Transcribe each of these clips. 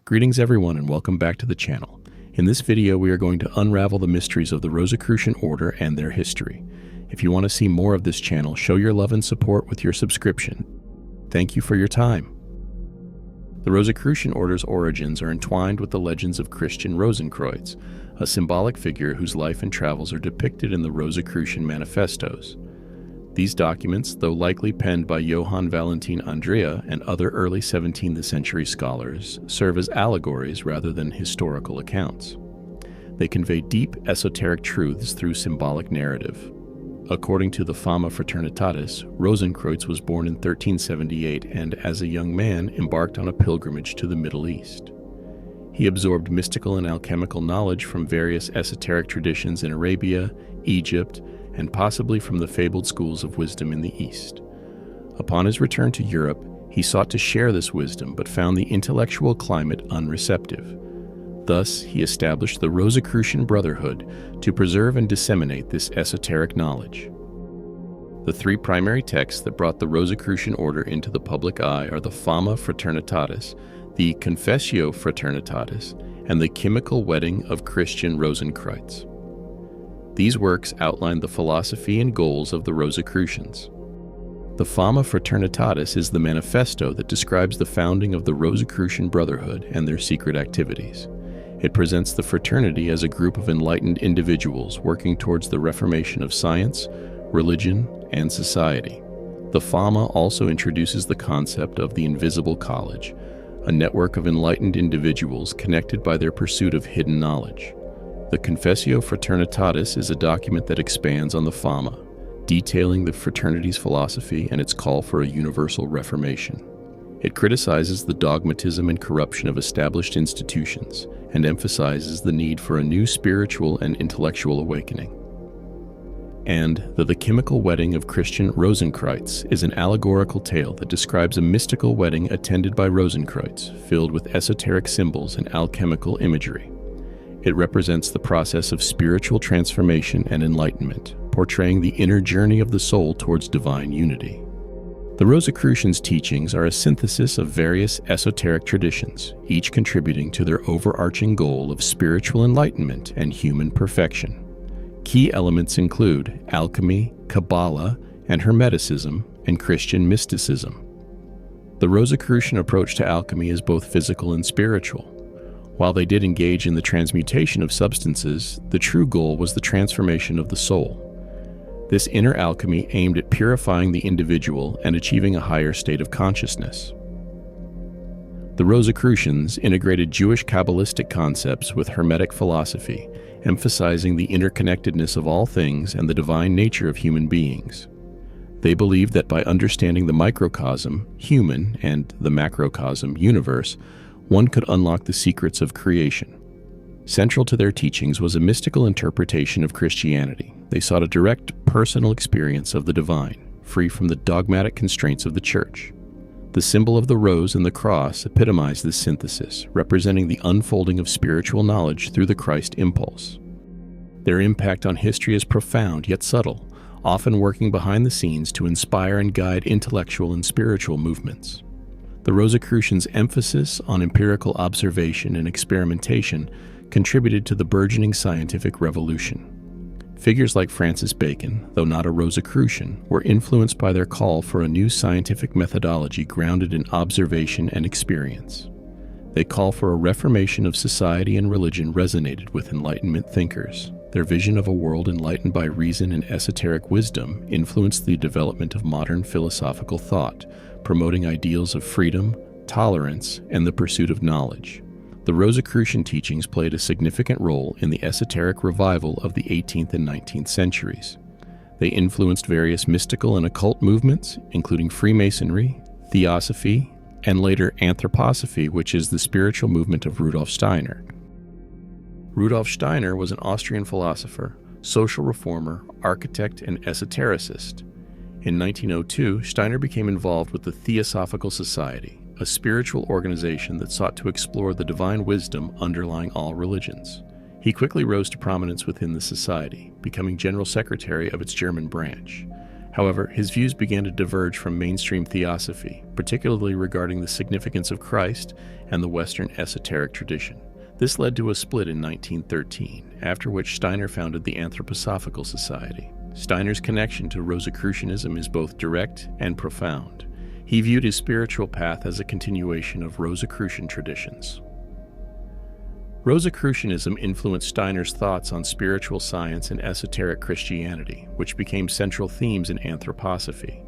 Greetings everyone and welcome back to the channel. In this video we are going to unravel the mysteries of the Rosicrucian order and their history. If you want to see more of this channel, show your love and support with your subscription. Thank you for your time. The Rosicrucian order's origins are entwined with the legends of Christian Rosenkreutz, a symbolic figure whose life and travels are depicted in the Rosicrucian Manifestos. These documents, though likely penned by Johann Valentin Andrea and other early 17th century scholars, serve as allegories rather than historical accounts. They convey deep esoteric truths through symbolic narrative. According to the Fama Fraternitatis, Rosenkreutz was born in 1378 and, as a young man, embarked on a pilgrimage to the Middle East. He absorbed mystical and alchemical knowledge from various esoteric traditions in Arabia, Egypt, and possibly from the fabled schools of wisdom in the East. Upon his return to Europe, he sought to share this wisdom but found the intellectual climate unreceptive. Thus, he established the Rosicrucian Brotherhood to preserve and disseminate this esoteric knowledge. The three primary texts that brought the Rosicrucian order into the public eye are the Fama Fraternitatis, the Confessio Fraternitatis, and the Chymical wedding of Christian Rosenkreutz. These works outline the philosophy and goals of the Rosicrucians. The Fama Fraternitatis is the manifesto that describes the founding of the Rosicrucian Brotherhood and their secret activities. It presents the fraternity as a group of enlightened individuals working towards the reformation of science, religion, and society. The Fama also introduces the concept of the Invisible College, a network of enlightened individuals connected by their pursuit of hidden knowledge. The Confessio Fraternitatis is a document that expands on the Fama, detailing the fraternity's philosophy and its call for a universal reformation. It criticizes the dogmatism and corruption of established institutions and emphasizes the need for a new spiritual and intellectual awakening. And the Chymical wedding of Christian Rosenkreutz is an allegorical tale that describes a mystical wedding attended by Rosenkreutz, filled with esoteric symbols and alchemical imagery. It represents the process of spiritual transformation and enlightenment, portraying the inner journey of the soul towards divine unity. The Rosicrucians' teachings are a synthesis of various esoteric traditions, each contributing to their overarching goal of spiritual enlightenment and human perfection. Key elements include alchemy, Kabbalah, and Hermeticism, and Christian mysticism. The Rosicrucian approach to alchemy is both physical and spiritual. While they did engage in the transmutation of substances, the true goal was the transformation of the soul. This inner alchemy aimed at purifying the individual and achieving a higher state of consciousness. The Rosicrucians integrated Jewish Kabbalistic concepts with Hermetic philosophy, emphasizing the interconnectedness of all things and the divine nature of human beings. They believed that by understanding the microcosm, human, and the macrocosm, universe, one could unlock the secrets of creation. Central to their teachings was a mystical interpretation of Christianity. They sought a direct, personal experience of the divine, free from the dogmatic constraints of the Church. The symbol of the rose and the cross epitomized this synthesis, representing the unfolding of spiritual knowledge through the Christ impulse. Their impact on history is profound yet subtle, often working behind the scenes to inspire and guide intellectual and spiritual movements. The Rosicrucians' emphasis on empirical observation and experimentation contributed to the burgeoning scientific revolution. Figures like Francis Bacon, though not a Rosicrucian, were influenced by their call for a new scientific methodology grounded in observation and experience. They call for a reformation of society and religion resonated with Enlightenment thinkers. Their vision of a world enlightened by reason and esoteric wisdom influenced the development of modern philosophical thought, promoting ideals of freedom, tolerance, and the pursuit of knowledge. The Rosicrucian teachings played a significant role in the esoteric revival of the 18th and 19th centuries. They influenced various mystical and occult movements, including Freemasonry, Theosophy, and later Anthroposophy, which is the spiritual movement of Rudolf Steiner. Rudolf Steiner was an Austrian philosopher, social reformer, architect, and esotericist. In 1902, Steiner became involved with the Theosophical Society, a spiritual organization that sought to explore the divine wisdom underlying all religions. He quickly rose to prominence within the society, becoming general secretary of its German branch. However, his views began to diverge from mainstream theosophy, particularly regarding the significance of Christ and the Western esoteric tradition. This led to a split in 1913, after which Steiner founded the Anthroposophical Society. Steiner's connection to Rosicrucianism is both direct and profound. He viewed his spiritual path as a continuation of Rosicrucian traditions. Rosicrucianism influenced Steiner's thoughts on spiritual science and esoteric Christianity, which became central themes in anthroposophy.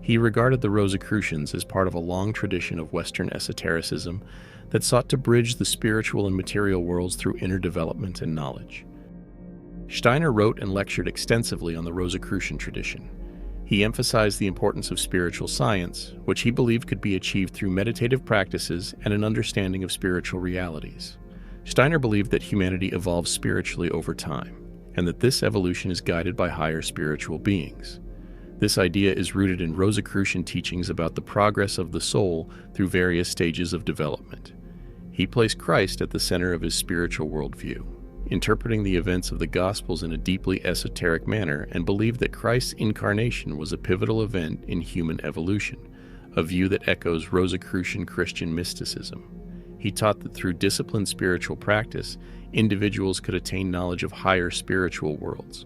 He regarded the Rosicrucians as part of a long tradition of Western esotericism that sought to bridge the spiritual and material worlds through inner development and knowledge. Steiner wrote and lectured extensively on the Rosicrucian tradition. He emphasized the importance of spiritual science, which he believed could be achieved through meditative practices and an understanding of spiritual realities. Steiner believed that humanity evolves spiritually over time, and that this evolution is guided by higher spiritual beings. This idea is rooted in Rosicrucian teachings about the progress of the soul through various stages of development. He placed Christ at the center of his spiritual worldview, interpreting the events of the Gospels in a deeply esoteric manner, and believed that Christ's incarnation was a pivotal event in human evolution, a view that echoes Rosicrucian Christian mysticism. He taught that through disciplined spiritual practice, individuals could attain knowledge of higher spiritual worlds.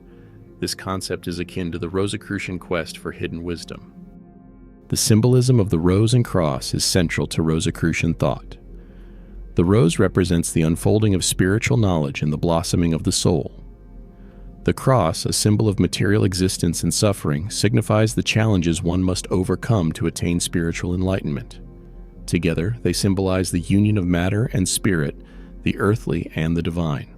This concept is akin to the Rosicrucian quest for hidden wisdom. The symbolism of the rose and cross is central to Rosicrucian thought. The rose represents the unfolding of spiritual knowledge and the blossoming of the soul. The cross, a symbol of material existence and suffering, signifies the challenges one must overcome to attain spiritual enlightenment. Together, they symbolize the union of matter and spirit, the earthly and the divine.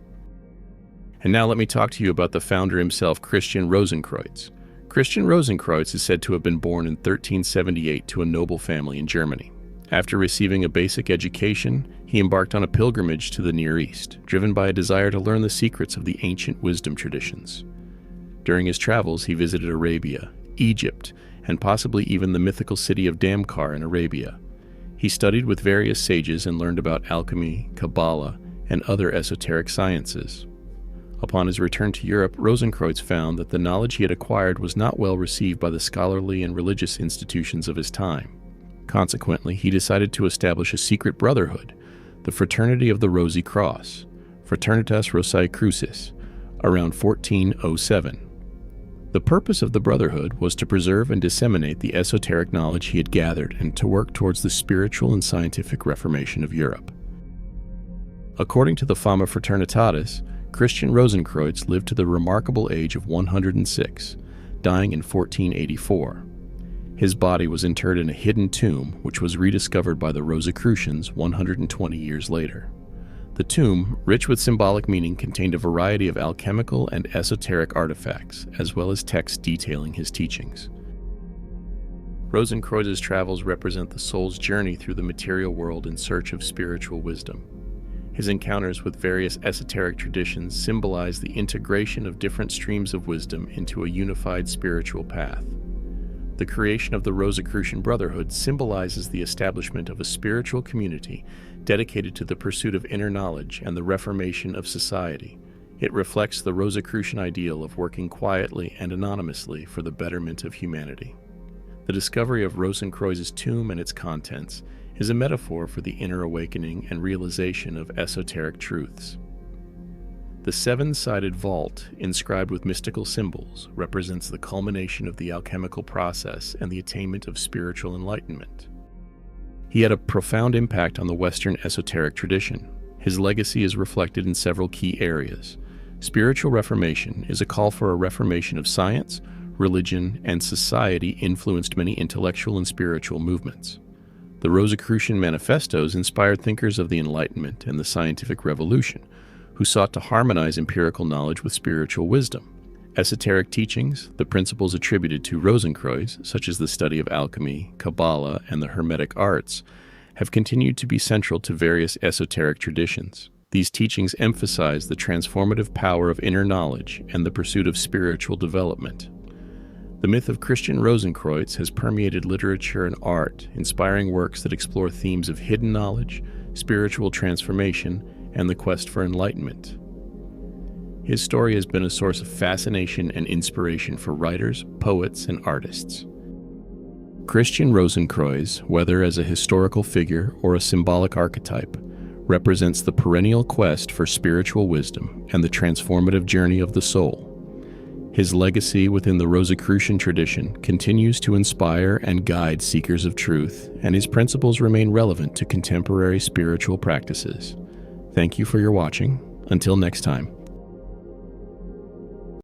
And now let me talk to you about the founder himself, Christian Rosenkreutz. Christian Rosenkreutz is said to have been born in 1378 to a noble family in Germany. After receiving a basic education, he embarked on a pilgrimage to the Near East, driven by a desire to learn the secrets of the ancient wisdom traditions. During his travels, he visited Arabia, Egypt, and possibly even the mythical city of Damcar in Arabia. He studied with various sages and learned about alchemy, Kabbalah, and other esoteric sciences. Upon his return to Europe, Rosenkreutz found that the knowledge he had acquired was not well received by the scholarly and religious institutions of his time. Consequently, he decided to establish a secret brotherhood, the Fraternity of the Rosy Cross, Fraternitas Rosicrucis, around 1407. The purpose of the Brotherhood was to preserve and disseminate the esoteric knowledge he had gathered and to work towards the spiritual and scientific reformation of Europe. According to the Fama Fraternitatis, Christian Rosenkreutz lived to the remarkable age of 106, dying in 1484. His body was interred in a hidden tomb, which was rediscovered by the Rosicrucians 120 years later. The tomb, rich with symbolic meaning, contained a variety of alchemical and esoteric artifacts, as well as texts detailing his teachings. Rosenkreutz's travels represent the soul's journey through the material world in search of spiritual wisdom. His encounters with various esoteric traditions symbolize the integration of different streams of wisdom into a unified spiritual path. The creation of the Rosicrucian Brotherhood symbolizes the establishment of a spiritual community dedicated to the pursuit of inner knowledge and the reformation of society. It reflects the Rosicrucian ideal of working quietly and anonymously for the betterment of humanity. The discovery of Rosenkreuz's tomb and its contents is a metaphor for the inner awakening and realization of esoteric truths. The seven-sided vault, inscribed with mystical symbols, represents the culmination of the alchemical process and the attainment of spiritual enlightenment. He had a profound impact on the Western esoteric tradition. His legacy is reflected in several key areas. Spiritual reformation is a call for a reformation of science, religion, and society influenced many intellectual and spiritual movements. The Rosicrucian Manifestos inspired thinkers of the Enlightenment and the scientific revolution, who sought to harmonize empirical knowledge with spiritual wisdom. Esoteric teachings, the principles attributed to Rosenkreuz, such as the study of alchemy, Kabbalah, and the Hermetic arts, have continued to be central to various esoteric traditions. These teachings emphasize the transformative power of inner knowledge and the pursuit of spiritual development. The myth of Christian Rosenkreuz has permeated literature and art, inspiring works that explore themes of hidden knowledge, spiritual transformation, and the quest for enlightenment. His story has been a source of fascination and inspiration for writers, poets, and artists. Christian Rosenkreuz, whether as a historical figure or a symbolic archetype, represents the perennial quest for spiritual wisdom and the transformative journey of the soul. His legacy within the Rosicrucian tradition continues to inspire and guide seekers of truth, and his principles remain relevant to contemporary spiritual practices. Thank you for your watching. Until next time.